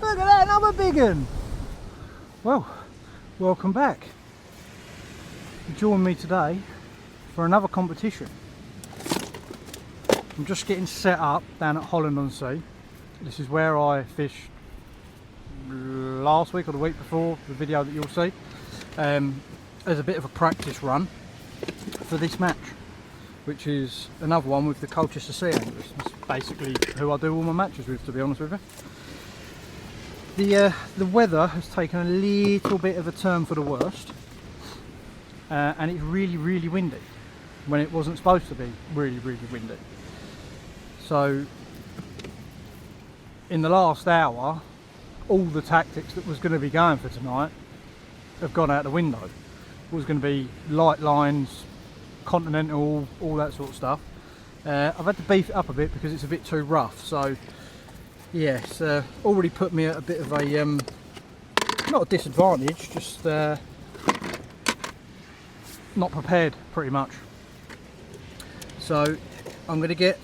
Look at that, another big one. Well, welcome back. Join me today for another competition. I'm just getting set up down at Holland on Sea. This is where I fished last week or the week before, the video that you'll see, as a bit of a practice run for this match, which is another one with the Colchester sea anglers. That's basically who I do all my matches with, to be honest with you. The weather has taken a little bit of a turn for the worst, and it's really windy when it wasn't supposed to be really windy. So in the last hour, all the tactics that was going to be going for tonight have gone out the window. It was going to be light lines, continental, all that sort of stuff. I've had to beef it up a bit because it's a bit too rough. So yeah, it's already put me at a bit of a, not a disadvantage, just not prepared pretty much. So I'm going to get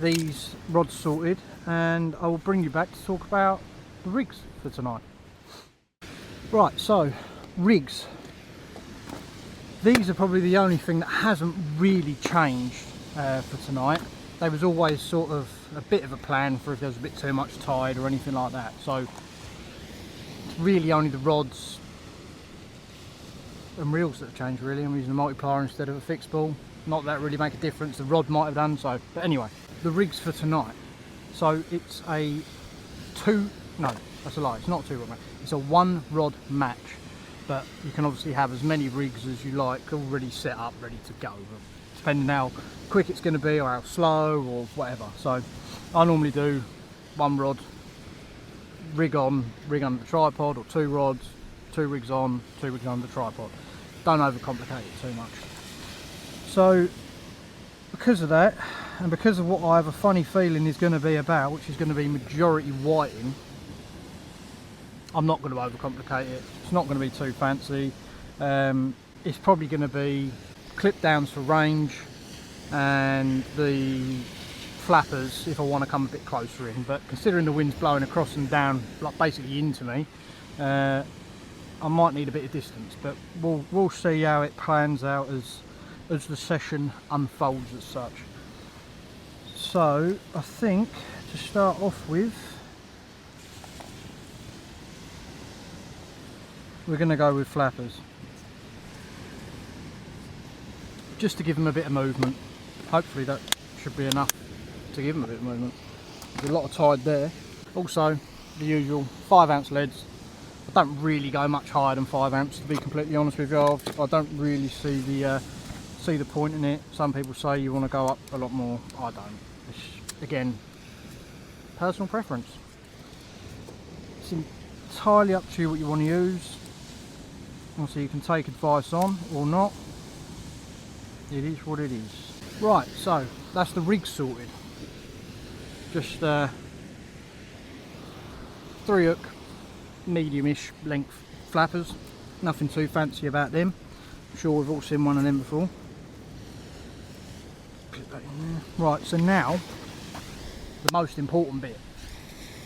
these rods sorted and I will bring you back to talk about the rigs for tonight. Right, so rigs. These are probably the only thing that hasn't really changed for tonight. There was always sort of a bit of a plan for if there was a bit too much tide or anything like that. So it's really only the rods and reels that have changed really. I'm using a multiplier instead of a fixed ball. Not that really make a difference, the rod might have done so. But anyway, the rigs for tonight. So it's a that's a lie, it's not a 2 rod match. It's a 1 rod match. But you can obviously have as many rigs as you like already set up, ready to go, depending how quick it's going to be or how slow or whatever. So I normally do 1 rod, rig on, rig under the tripod, or 2 rods, 2 rigs on, 2 rigs under the tripod. Don't overcomplicate it too much. So because of that, and because of what I have a funny feeling is going to be about, which is going to be majority whiting, I'm not going to overcomplicate it. It's not going to be too fancy. It's probably going to be clip downs for range and the flappers if I want to come a bit closer in. But considering the wind's blowing across and down, like basically into me, I might need a bit of distance. But we'll see how it plans out as the session unfolds as such. So I think to start off with, we're going to go with flappers, just to give them a bit of movement. Hopefully that should be enough to give them a bit of movement. There's a lot of tide there. Also the usual 5 ounce leads. I don't really go much higher than 5 ounce, to be completely honest with you. I don't really see the point in it. Some people say you want to go up a lot more. I don't. It's, again, personal preference. It's entirely up to you what you want to use. So you can take advice on or not. It is what it is. Right, so that's the rig sorted. Just 3 hook, medium-ish length flappers. Nothing too fancy about them. I'm sure we've all seen one of them before. Put that in there. Right, so now the most important bit,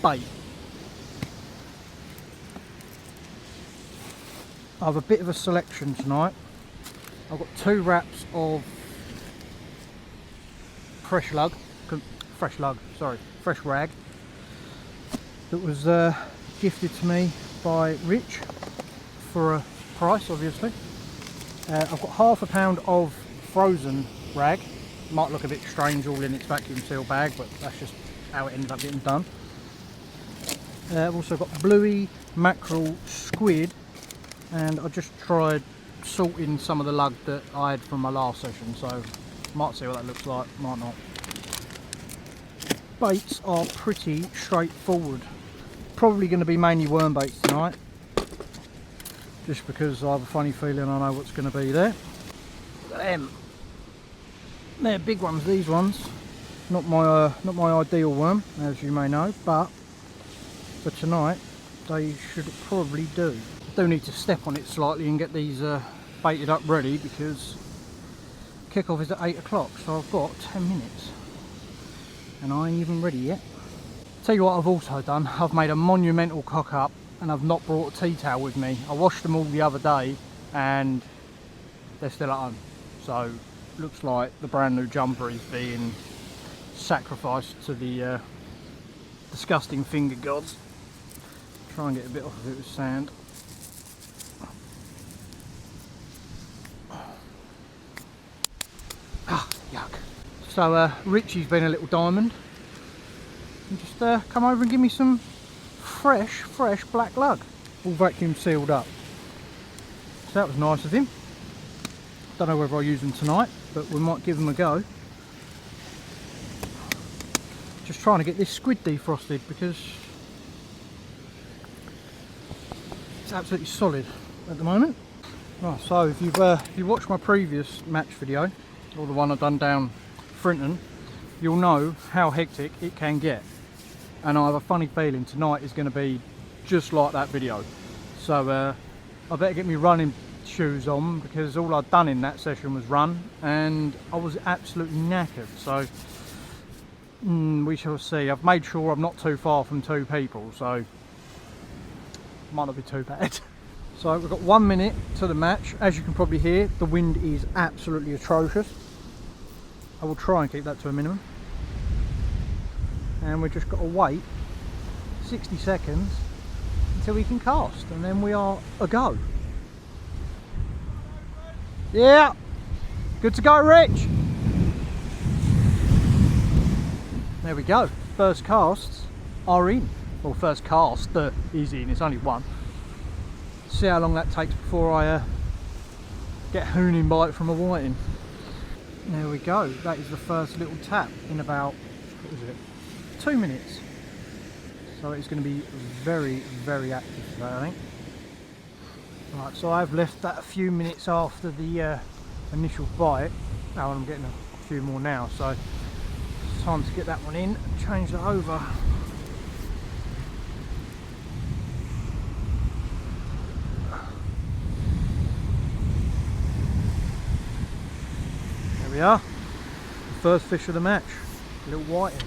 bait. I have a bit of a selection tonight. I've got 2 wraps of fresh rag that was gifted to me by Rich for a price, obviously. I've got ½ a pound of frozen rag. Might look a bit strange all in its vacuum seal bag, but that's just how it ended up getting done. I've also got bluey, mackerel, squid, and I just tried salting some of the lug that I had from my last session, so might see what that looks like, might not. Baits are pretty straightforward. Probably going to be mainly worm baits tonight, just because I have a funny feeling I know what's going to be there. They're big ones, these ones. Not my ideal worm, as you may know, but for tonight they should probably do. I do need to step on it slightly and get these baited up ready, because kickoff is at 8 o'clock, so I've got 10 minutes and I ain't even ready yet. Tell you what I've also done, I've made a monumental cock up and I've not brought a tea towel with me. I washed them all the other day and they're still at home. So looks like the brand new jumper is being sacrificed to the disgusting finger gods. Try and get a bit off of it with sand. Ah, yuck. So Richie's been a little diamond and just come over and give me some fresh black lug, all vacuum sealed up. So that was nice of him. Don't know whether I'll use them tonight, but we might give them a go. Just trying to get this squid defrosted because it's absolutely solid at the moment. Right, so if you've watched my previous match video, or the one I've done down Frinton, you'll know how hectic it can get. And I have a funny feeling tonight is going to be just like that video. So I better get me running shoes on because all I'd done in that session was run and I was absolutely knackered. So we shall see. I've made sure I'm not too far from two people, so might not be too bad. So we've got 1 minute to the match. As you can probably hear, the wind is absolutely atrocious. I will try and keep that to a minimum. And we've just got to wait 60 seconds until we can cast, and then we are a go. Yeah, good to go, Rich. There we go. First casts are in. Well, first cast that is in. It's only one. See how long that takes before I get hooning bite from a whiting. There we go. That is the first little tap in about, what was it, 2 minutes. So it's going to be very active today, I think. Right, so I've left that a few minutes after the initial bite. Now I'm getting a few more now, so it's time to get that one in and change that over. There we are, the first fish of the match, a little whiting.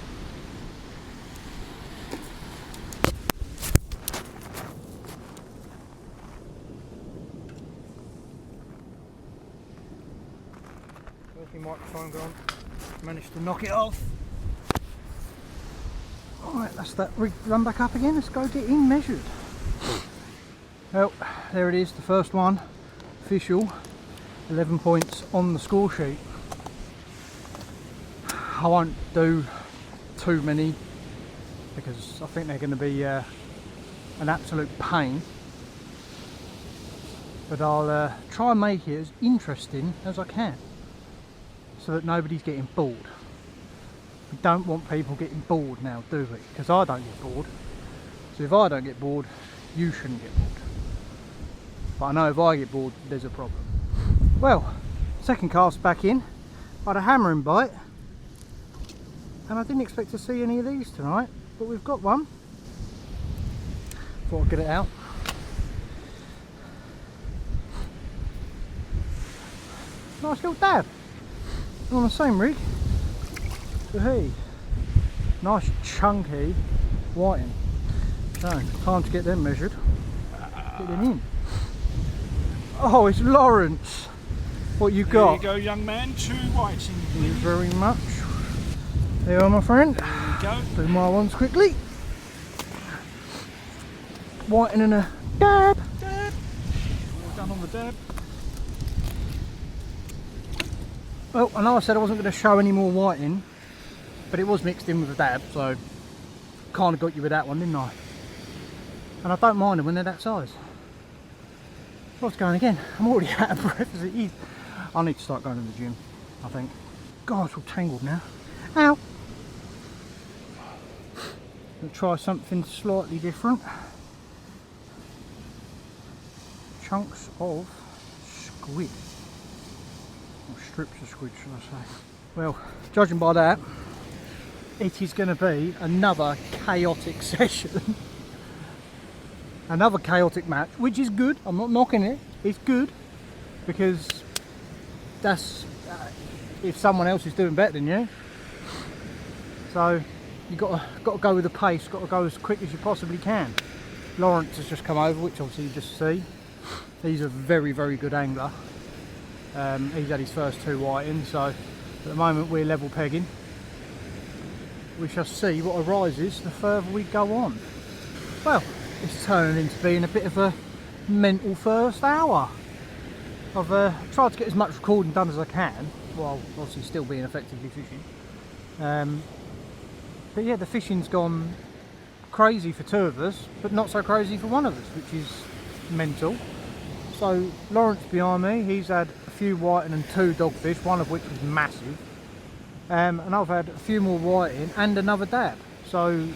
Microphone gone. Managed to knock it off. Alright, that's that rig run back up again. Let's go get in measured. Well, there it is, the first one. Official. 11 points on the score sheet. I won't do too many because I think they're going to be an absolute pain. But I'll try and make it as interesting as I can, so that nobody's getting bored. We don't want people getting bored now, do we? Because I don't get bored. So if I don't get bored, you shouldn't get bored. But I know if I get bored, there's a problem. Well, second cast back in. I had a hammering bite. And I didn't expect to see any of these tonight, but we've got one. Thought I'd get it out. Nice little dab. On the same rig. So hey, nice chunky whiting. So time to get them measured. Get them in. Oh, it's Lawrence. What you got? There you go, young man. 2 whites in. Thank you very much. There you are, my friend. There you go. Do my ones quickly. Whiting and a dab. Dab. Well done on the dab. Well, I know I said I wasn't going to show any more whiting, but it was mixed in with a dab, so kind of got you with that one, didn't I? And I don't mind them when they're that size. What's going again? I'm already out of breath as it is. I need to start going to the gym, I think. God, it's all tangled now. Ow! Gonna try something slightly different. Chunks of squid. Or strips of squid, should I say. Well, judging by that, it is going to be another chaotic session. Another chaotic match, which is good. I'm not knocking it. It's good because that's if someone else is doing better than you. So you got to go with the pace, got to go as quick as you possibly can. Lawrence has just come over, which obviously you just see. He's a very, very good angler. He's had his first 2 whitings, so at the moment we're level pegging. We shall see what arises the further we go on. Well, it's turning into being a bit of a mental first hour. I've tried to get as much recording done as I can, while obviously still being effectively fishing. But yeah, the fishing's gone crazy for 2 of us, but not so crazy for 1 of us, which is mental. So Lawrence behind me, he's had a few whiting and 2 dogfish, one of which was massive. And I've had a few more whiting and another dab. So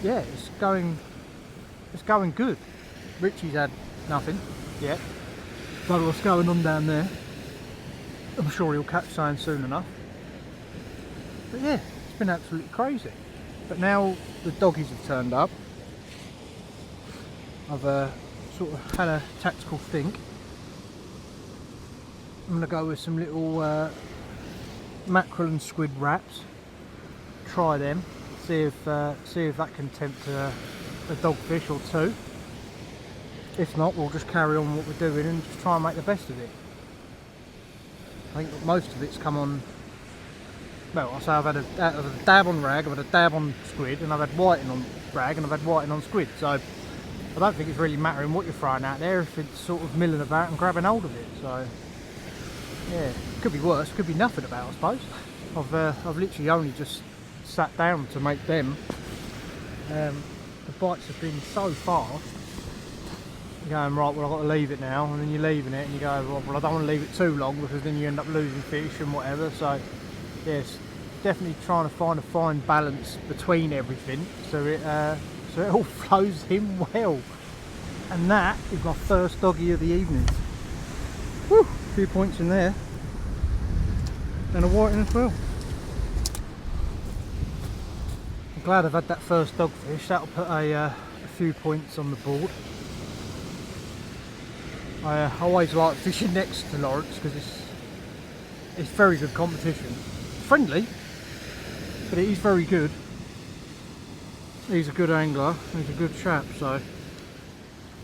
yeah, it's going good. Richie's had nothing yet. Don't know what's going on down there. I'm sure he'll catch something soon enough. But yeah, it's been absolutely crazy. But now the doggies have turned up. I've sort of had a tactical think. I'm going to go with some little mackerel and squid wraps. Try them. See if that can tempt a dogfish or 2. If not, we'll just carry on what we're doing and just try and make the best of it. I think that most of it's come on. Well, I'll say I've had a dab on rag, I've had a dab on squid, and I've had whiting on rag, and I've had whiting on squid. So I don't think it's really mattering what you're throwing out there if it's sort of milling about and grabbing hold of it. So yeah, it could be worse, could be nothing about, I suppose. I've literally only just sat down to make them. The bites have been so fast. You're going, right, well I've got to leave it now, and then you're leaving it and you go, well I don't want to leave it too long because then you end up losing fish and whatever. So yes, definitely trying to find a fine balance between everything so it all flows in well. And that is my first doggy of the evening. Whew, a few points in there. And a whiting as well. I'm glad I've had that first dogfish, that'll put a few points on the board. I always like fishing next to Lawrence because it's very good competition. Friendly, but it is very good. He's a good angler, he's a good chap, so I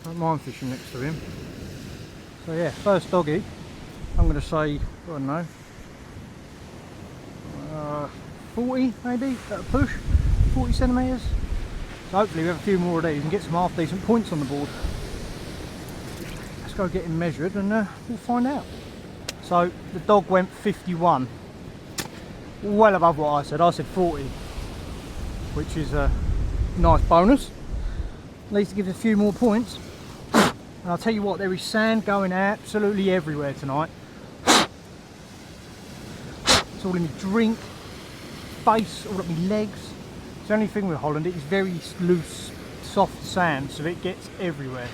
don't mind fishing next to him. So yeah, first doggy, I'm going to say, I don't know, 40 maybe, at a push, 40 centimetres. So hopefully we have a few more of these and get some half decent points on the board. Let's go get him measured and we'll find out. So the dog went 51. Well above what I said 40, which is a nice bonus. At least it gives a few more points. And I'll tell you what, there is sand going absolutely everywhere tonight. It's all in my drink, face, all up my legs. It's the only thing with Holland, it is very loose, soft sand, so it gets everywhere.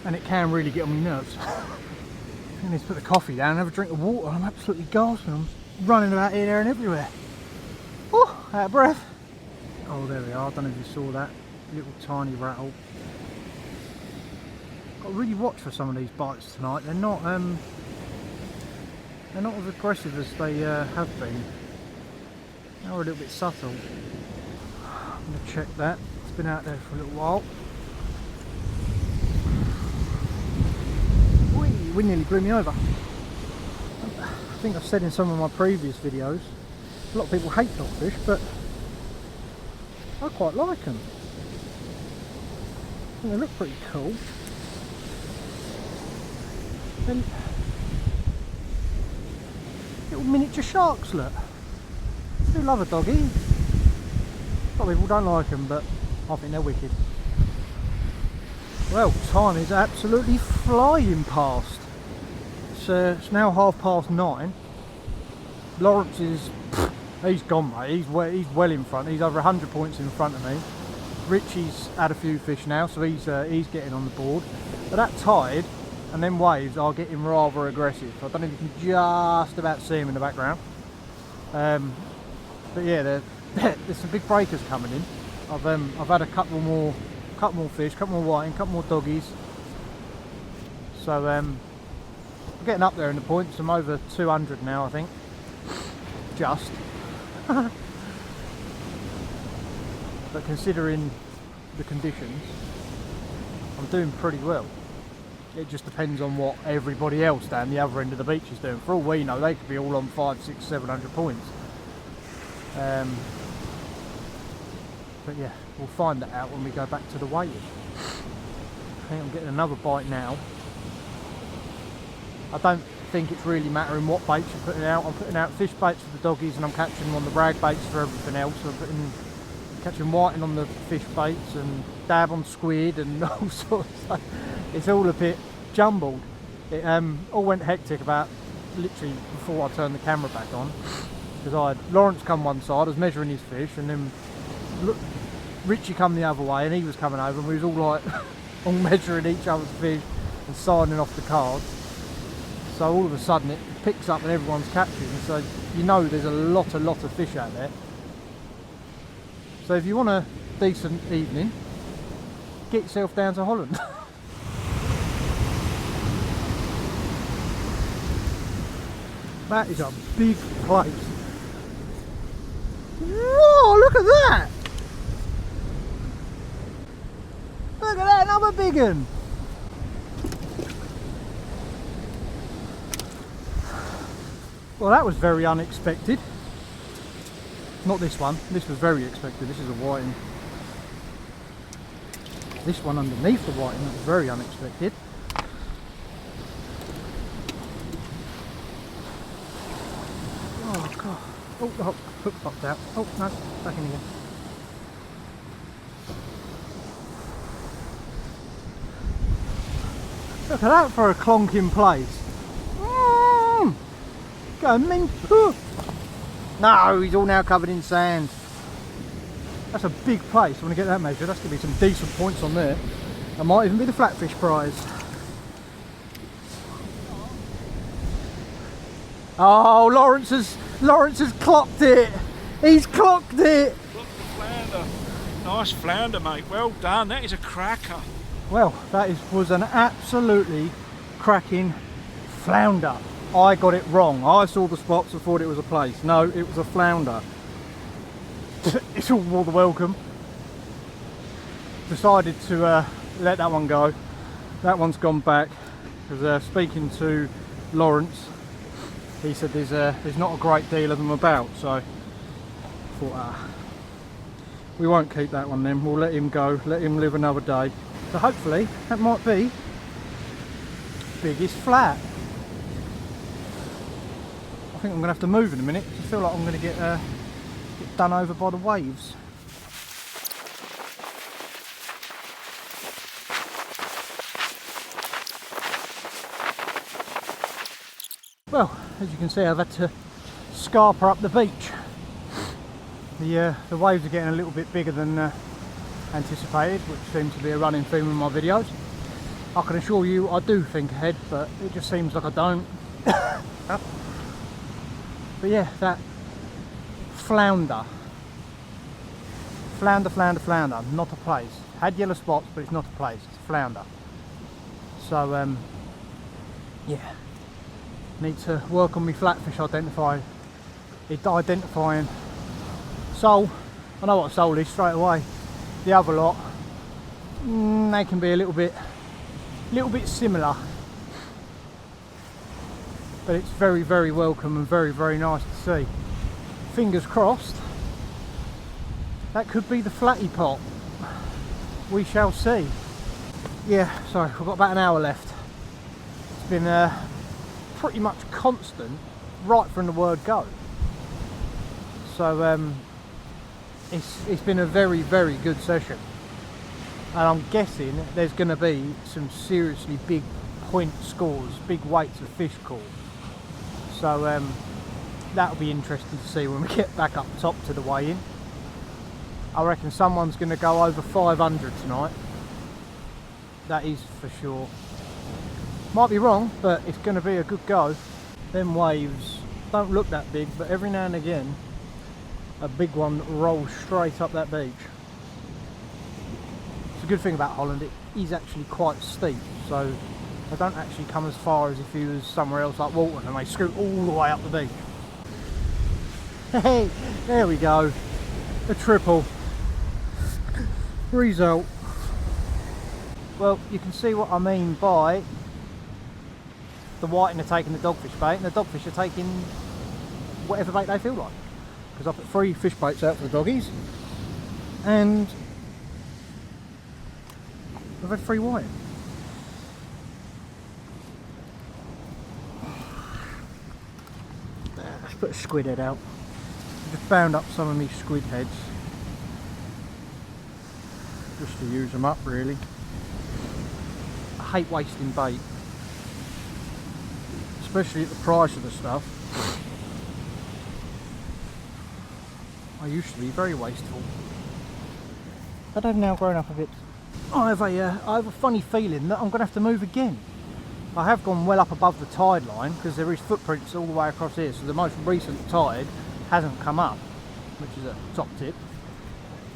And it can really get on my nerves. I need to put the coffee down and have a drink of water. I'm absolutely gasping. I'm running about here, there and everywhere. Oh, out of breath. Oh, there we are. I don't know if you saw that little tiny rattle. Got to really watch for some of these bites tonight. They're not as aggressive as they have been. They're a little bit subtle. I'm going to check that. It's been out there for a little while. Wind nearly blew me over. I think I've said in some of my previous videos, a lot of people hate dogfish, but I quite like them. I think they look pretty cool. And little miniature sharks, look. I do love a doggy. A lot of people don't like them, but I think they're wicked. Well, time is absolutely flying past. It's now 9:30. Lawrence is, he's gone, mate. He's well in front. He's over 100 points in front of me. Richie's had a few fish now, so he's getting on the board. But that tide and them waves are getting rather aggressive. I don't know if you can just about see them in the background. But yeah, there's some big breakers coming in. I've had a couple more fish, couple more whiting, couple more doggies. So I'm getting up there in the points. I'm over 200 now, I think. Just. But considering the conditions, I'm doing pretty well. It just depends on what everybody else down the other end of the beach is doing. For all we know, they could be all on 500, 600, 700 points. But yeah, we'll find that out when we go back to the weighing. I think I'm getting another bite now. I don't think it's really mattering what baits you're putting out. I'm putting out fish baits for the doggies, and I'm catching them on the rag baits for everything else. So I'm catching whiting on the fish baits and dab on squid and all sorts. So it's all a bit jumbled. It all went hectic about literally before I turned the camera back on, because I had Lawrence come one side, I was measuring his fish, and then Richie come the other way, and he was coming over, and we was all like all measuring each other's fish and signing off the cards. So all of a sudden it picks up and everyone's catching, so you know there's a lot of fish out there. So if you want a decent evening, get yourself down to Holland. That is a big place. Whoa, look at that! Look at that, another big one! Well, that was very unexpected. Not this one, this was very expected. This is a whiting. This one underneath the whiting, that was very unexpected. Oh god. Oh, hook popped out. Oh no, back in again. Look at that for a clonking place. Go mint. No, he's all now covered in sand. That's a big place. I want to get that measured. That's going to be some decent points on there. That might even be the flatfish prize. Oh, Lawrence has clocked it. He's clocked it. Look, the flounder. Nice flounder, mate. Well done. That is a cracker. Well, that was an absolutely cracking flounder. I got it wrong. I saw the spots and thought it was a place. No, it was a flounder. It's all more than welcome. Decided to let that one go. That one's gone back, because speaking to Lawrence, he said there's not a great deal of them about, so I thought we won't keep that one then. We'll let him go, let him live another day. So hopefully that might be biggest flat. I think I'm going to have to move in a minute. I feel like I'm going to get done over by the waves. Well, as you can see, I've had to scarper up the beach. The waves are getting a little bit bigger than anticipated, which seems to be a running theme in my videos. I can assure you I do think ahead, but it just seems like I don't. But yeah, that flounder, not a place. Had yellow spots, but it's not a place, it's a flounder. So yeah, need to work on my flatfish identifying sole. I know what a sole is straight away. The other lot, they can be a little bit similar. But it's very, very welcome and very, very nice to see. Fingers crossed, that could be the flatty pot. We shall see. Yeah, sorry, we've got about an hour left. It's been pretty much constant right from the word go. So it's been a very, very good session. And I'm guessing there's going to be some seriously big point scores, big weights of fish caught. So that'll be interesting to see when we get back up top to the weigh-in. I reckon someone's going to go over 500 tonight. That is for sure. Might be wrong, but it's going to be a good go. Them waves don't look that big, but every now and again a big one rolls straight up that beach. It's a good thing about Holland, it is actually quite steep, so they don't actually come as far as if you was somewhere else like Walton and they scoot all the way up the beach. Hey, there we go. A triple. Result. Well, you can see what I mean by the whiting are taking the dogfish bait and the dogfish are taking whatever bait they feel like. Because I put 3 fish baits out for the doggies and I've had 3 whiting. Let's put a squid head out. I just bound up some of me squid heads just to use them up really. I hate wasting bait, especially at the price of the stuff. I used to be very wasteful, but I've now grown up a bit. I have a funny feeling that I'm going to have to move again. I have gone well up above the tide line because there is footprints all the way across here, so the most recent tide hasn't come up, which is a top tip.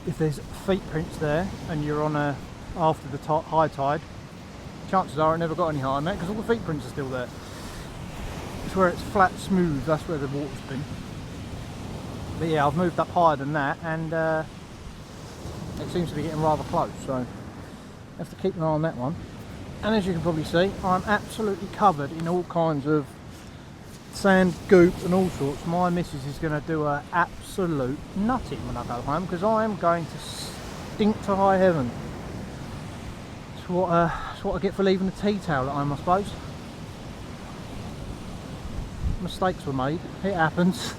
If there's feet prints there and you're on after the high tide, chances are it never got any higher than that because all the feet prints are still there. It's where it's flat smooth, that's where the water's been. But yeah, I've moved up higher than that and it seems to be getting rather close, so I have to keep an eye on that one. And as you can probably see, I'm absolutely covered in all kinds of sand, goop and all sorts. My missus is going to do an absolute nutting when I go home because I am going to stink to high heaven. It's what I get for leaving the tea towel at home, I suppose. Mistakes were made, it happens.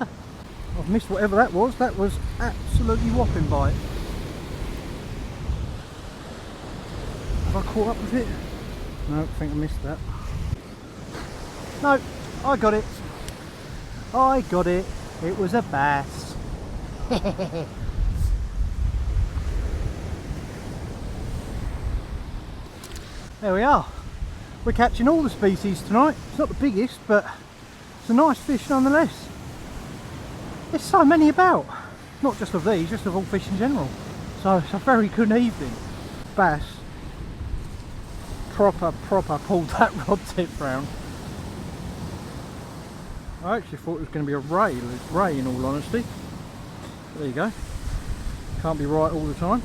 I've missed whatever that was absolutely whopping by it. Have I caught up with it? No, I think I missed that. No, I got it. I got it. It was a bass. There we are. We're catching all the species tonight. It's not the biggest, but it's a nice fish nonetheless. There's so many about. Not just of these, just of all fish in general. So it's a very good evening. Bass. Proper pulled that rod tip round. I actually thought it was going to be a ray in all honesty. But there you go. Can't be right all the time.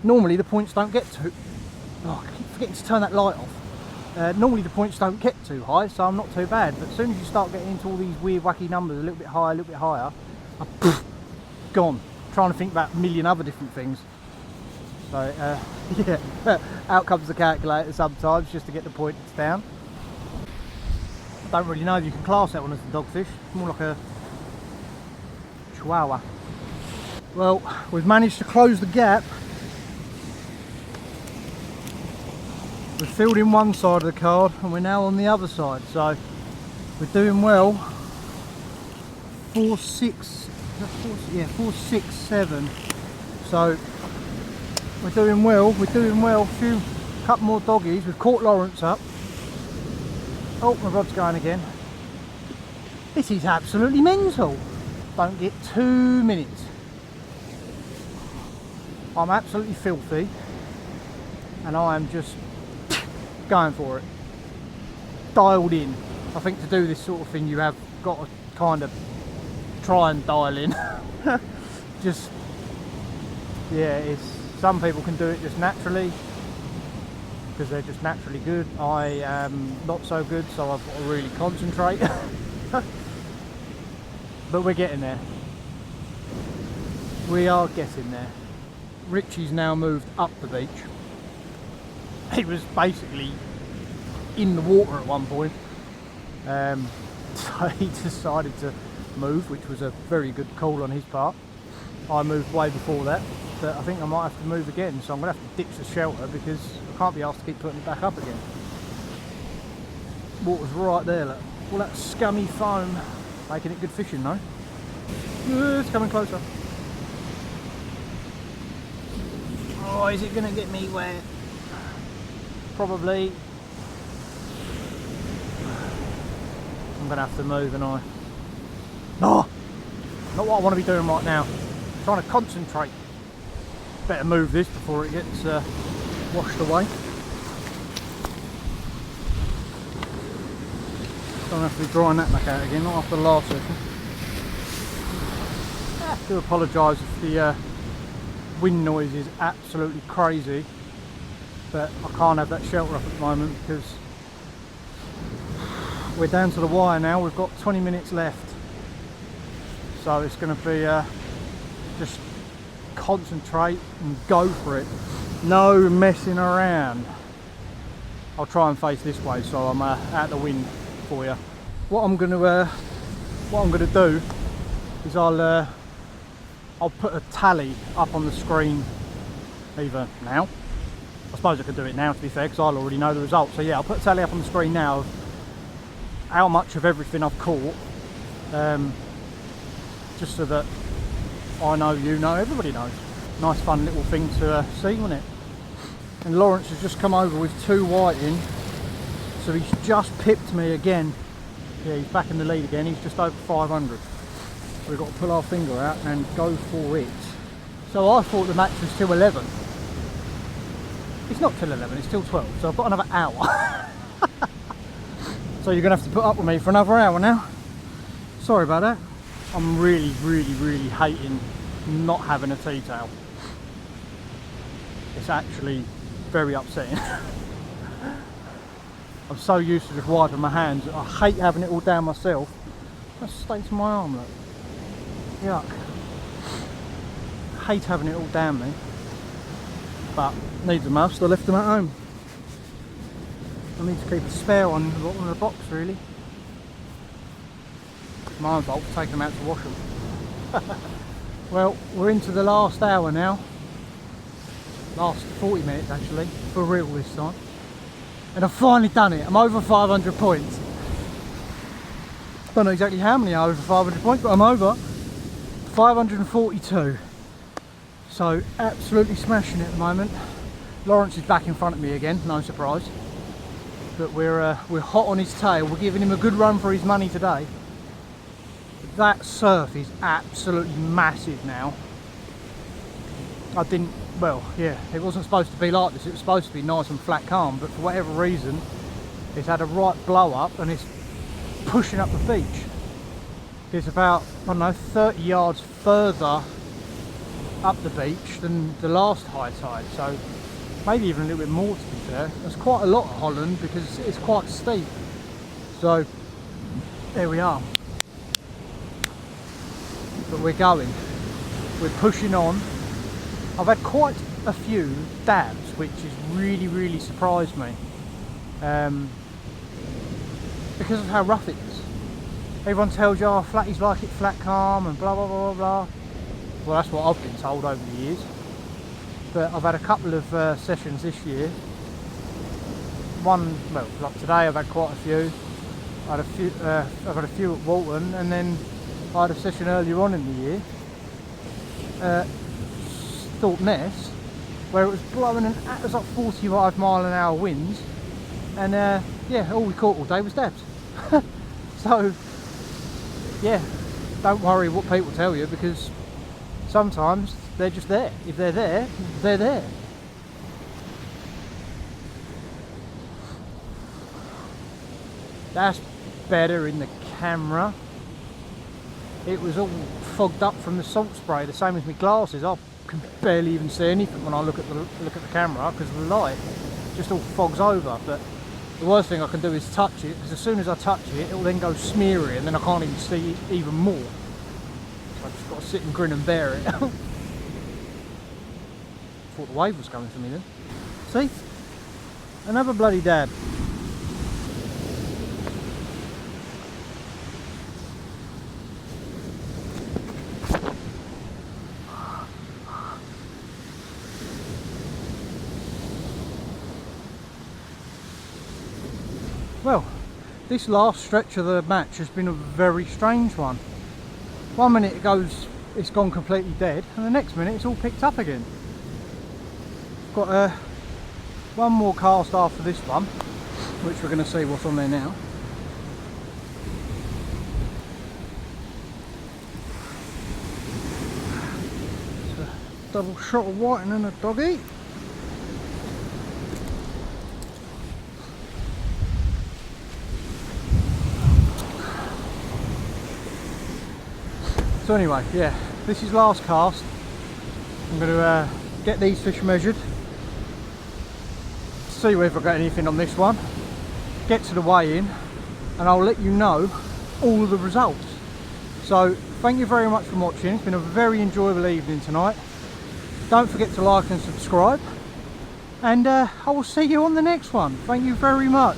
Normally the points don't get too... Oh, I keep forgetting to turn that light off. Normally the points don't get too high, so I'm not too bad. But as soon as you start getting into all these weird wacky numbers, a little bit higher, I'm gone. Trying to think about a million other different things. So yeah, out comes the calculator sometimes just to get the points down. I don't really know if you can class that one as a dogfish. It's more like a chihuahua. Well, we've managed to close the gap. We've filled in one side of the card and we're now on the other side. So we're doing well. 4, 6, 7. So we're doing well, couple more doggies. We've caught Lawrence up. Oh, my rod's going again. This is absolutely mental. Don't get 2 minutes. I'm absolutely filthy and I am just going for it. Dialed in. I think to do this sort of thing you have got to kind of try and dial in. Just, yeah, some people can do it just naturally because they're just naturally good. I am not so good, so I've got to really concentrate. But we're getting there. We are getting there. Richie's now moved up the beach. He was basically in the water at one point. So he decided to move, which was a very good call on his part. I moved way before that. But I think I might have to move again, so I'm going to have to ditch the shelter because I can't be asked to keep putting it back up again. Water's right there, look. All that scummy foam, making it good fishing though. It's coming closer. Oh, is it going to get me wet? Probably. I'm going to have to move, and no, not what I want to be doing right now. I'm trying to concentrate. Better move this before it gets washed away. Don't have to be drying that back out again, not after the last session. I do apologise if the wind noise is absolutely crazy, but I can't have that shelter up at the moment because we're down to the wire now. We've got 20 minutes left, so it's going to be just concentrate and go for it, no messing around. I'll try and face this way so I'm out the wind for you. What I'm going to do is I'll put a tally up on the screen either now. I suppose I could do it now, to be fair, because I'll already know the results. So yeah, I'll put a tally up on the screen now of how much of everything I've caught, just so that I know, you know, everybody knows. Nice fun little thing to see, wasn't it? And Lawrence has just come over with 2 whiting, so he's just pipped me again. Yeah, he's back in the lead again. He's just over 500. So we've got to pull our finger out and go for it. So I thought the match was till 11. It's not till 11, it's till 12, so I've got another hour. So you're going to have to put up with me for another hour now. Sorry about that. I'm really hating not having a tea towel. It's actually very upsetting. I'm so used to just wiping my hands. I hate having it all down myself. That stakes my arm, look. Yuck. Hate having it all down me. But needs a must, I left them at home. I need to keep a spare one in the bottom of the box, really. My own fault for taking them out to wash them. Well, we're into the last hour now. Last 40 minutes actually, for real this time. And I've finally done it. I'm over 500 points. Don't know exactly how many are over 500 points, but I'm over 542. So absolutely smashing it at the moment. Lawrence is back in front of me again, no surprise. But we're hot on his tail. We're giving him a good run for his money today. That surf is absolutely massive now. Well, yeah, it wasn't supposed to be like this. It was supposed to be nice and flat calm, but for whatever reason, it's had a right blow up and it's pushing up the beach. It's about, I don't know, 30 yards further up the beach than the last high tide, so maybe even a little bit more, to be fair. There's quite a lot of Holland because it's quite steep. So there we are. But we're going. We're pushing on. I've had quite a few dabs, which has really surprised me. Because of how rough it is. Everyone tells you, oh, flatties like it flat calm and blah blah blah blah. Well, that's what I've been told over the years. But I've had a couple of sessions this year. One, well, like today I've had quite a few. I've had a few at Walton, and then I had a session earlier on in the year. Ness, where it was blowing it was like 45-mile-an-hour winds, and yeah, all we caught all day was dabs. So yeah, don't worry what people tell you, because sometimes they're just there. If they're there, they're there. That's better in the camera. It was all fogged up from the salt spray, the same as my glasses. I can barely even see anything when I look at the camera because of the light. It just all fogs over. But the worst thing I can do is touch it, because as soon as I touch it, it will then go smeary, and then I can't even see even more. So I've just got to sit and grin and bear it. Thought the wave was coming for me then. See? Another bloody dab. Well, this last stretch of the match has been a very strange one. 1 minute it's gone completely dead, and the next minute it's all picked up again. Got one more cast after this one, which we're going to see what's on there now. It's a double shot of whiting and a doggy. So anyway, yeah, this is last cast. I'm going to get these fish measured, see whether I got anything on this one, get to the weigh-in, and I'll let you know all of the results. So thank you very much for watching. It's been a very enjoyable evening tonight. Don't forget to like and subscribe, and I will see you on the next one. Thank you very much.